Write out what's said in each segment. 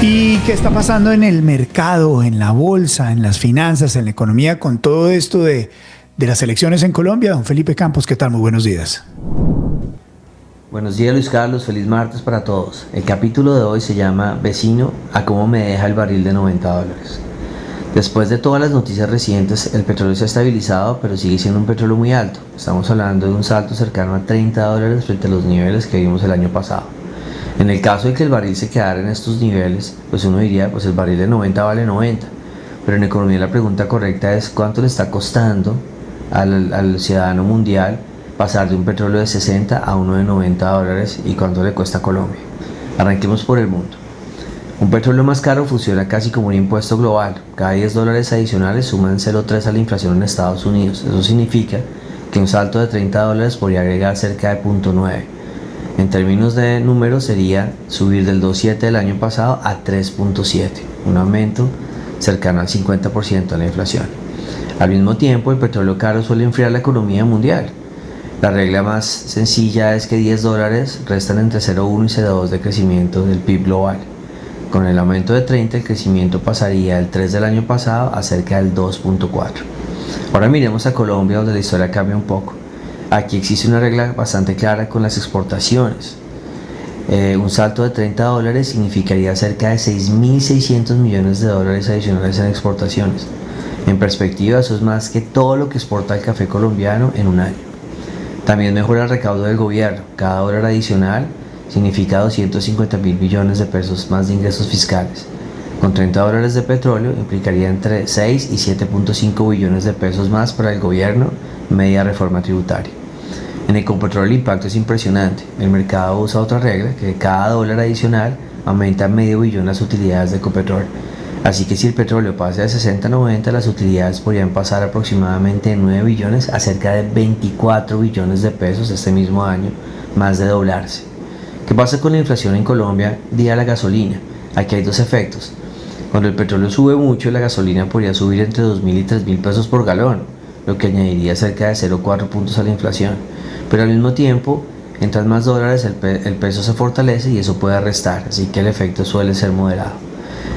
¿Y qué está pasando en el mercado, en la bolsa, en las finanzas, en la economía con todo esto de las elecciones en Colombia? Don Felipe Campos, ¿qué tal? Muy buenos días. Buenos días, Luis Carlos, feliz martes para todos. El capítulo de hoy se llama Vecino, a cómo me deja el barril de $90. Después de todas las noticias recientes, el petróleo se ha estabilizado, pero sigue siendo un petróleo muy alto. Estamos hablando de un salto cercano a $30 frente a los niveles que vimos el año pasado. En el caso de que el barril se quedara en estos niveles, pues uno diría, pues el barril de 90 vale 90. Pero en economía la pregunta correcta es cuánto le está costando al ciudadano mundial pasar de un petróleo de 60 a uno de $90 y cuánto le cuesta a Colombia. Arranquemos por el mundo. Un petróleo más caro funciona casi como un impuesto global. Cada $10 adicionales suman 0,3 a la inflación en Estados Unidos. Eso significa que un salto de $30 podría agregar cerca de 0,9. En términos de números sería subir del 2,7 del año pasado a 3,7, un aumento cercano al 50% de la inflación. Al mismo tiempo, el petróleo caro suele enfriar la economía mundial. La regla más sencilla es que $10 restan entre 0,1 y 0,2 de crecimiento del PIB global. Con el aumento de 30, el crecimiento pasaría del 3 del año pasado a cerca del 2,4. Ahora miremos a Colombia, donde la historia cambia un poco. Aquí existe una regla bastante clara con las exportaciones. Un salto de $30 significaría cerca de 6.600 millones de dólares adicionales en exportaciones. En perspectiva, eso es más que todo lo que exporta el café colombiano en un año. También mejora el recaudo del gobierno. Cada dólar adicional significa 250.000 billones de pesos más de ingresos fiscales. Con $30 de petróleo implicaría entre 6 y 7.5 billones de pesos más para el gobierno media reforma tributaria. En Ecopetrol el impacto es impresionante. El mercado usa otra regla, que cada dólar adicional aumenta medio billón las utilidades de Ecopetrol. Así que si el petróleo pasa de 60 a 90, las utilidades podrían pasar aproximadamente de 9 billones a cerca de 24 billones de pesos este mismo año, más de doblarse. ¿Qué pasa con la inflación en Colombia día a la gasolina? Aquí hay dos efectos. Cuando el petróleo sube mucho, la gasolina podría subir entre 2.000 y 3.000 pesos por galón, lo que añadiría cerca de 0,4 puntos a la inflación. Pero al mismo tiempo, entran más dólares, el peso se fortalece y eso puede restar, así que el efecto suele ser moderado.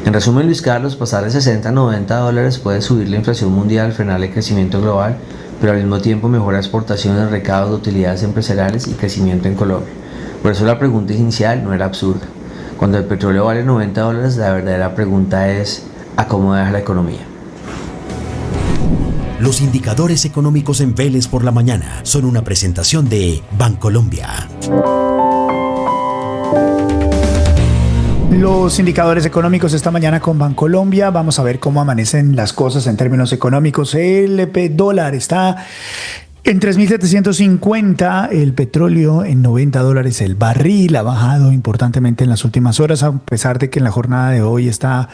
En resumen, Luis Carlos, pasar de 60 a $90 puede subir la inflación mundial, frenar el crecimiento global, pero al mismo tiempo mejora exportaciones, recaudos de utilidades empresariales y crecimiento en Colombia. Por eso la pregunta inicial no era absurda. Cuando el petróleo vale $90, la verdadera pregunta es ¿a cómo deja la economía? Los indicadores económicos en Vélez por la mañana son una presentación de Bancolombia. Los indicadores económicos esta mañana con Bancolombia. Vamos a ver cómo amanecen las cosas en términos económicos. El dólar está en 3.750, el petróleo en $90 el barril. Ha bajado importantemente en las últimas horas, a pesar de que en la jornada de hoy está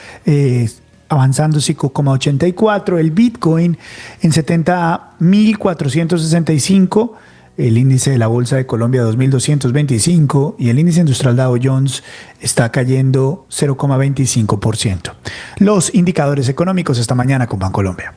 avanzando 5,84, el Bitcoin en 70.465, el índice de la Bolsa de Colombia 2.225 y el índice industrial Dow Jones está cayendo 0,25%. Los indicadores económicos esta mañana con Bancolombia.